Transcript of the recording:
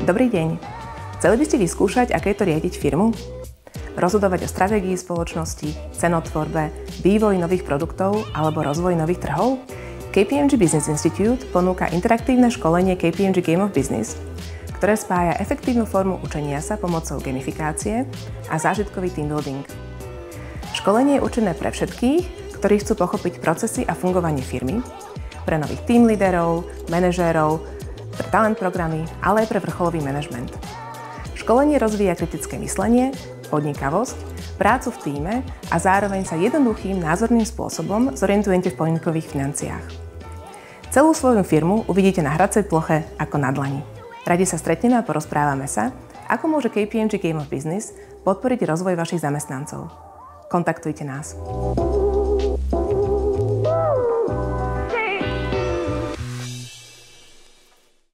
Dobrý deň. Chceli by ste vyskúšať, aké je to riadiť firmu? Rozhodovať o stratégii spoločnosti, cenotvorbe, vývoji nových produktov alebo rozvoji nových trhov? KPMG Business Institute ponúka interaktívne školenie KPMG Game of Business, ktoré spája efektívnu formu učenia sa pomocou gamifikácie a zážitkový team building. Školenie je určené pre všetkých, ktorí chcú pochopiť procesy a fungovanie firmy, pre nových team líderov, manažérov, pre talent programy, ale aj pre vrcholový manažment. Školenie rozvíja kritické myslenie, podnikavosť, prácu v tíme a zároveň sa jednoduchým, názorným spôsobom zorientujete v podnikových financiách. Celú svoju firmu uvidíte na hracej ploche ako na dlani. Radi sa stretneme a porozprávame sa, ako môže KPMG Game of Business podporiť rozvoj vašich zamestnancov. Kontaktujte nás.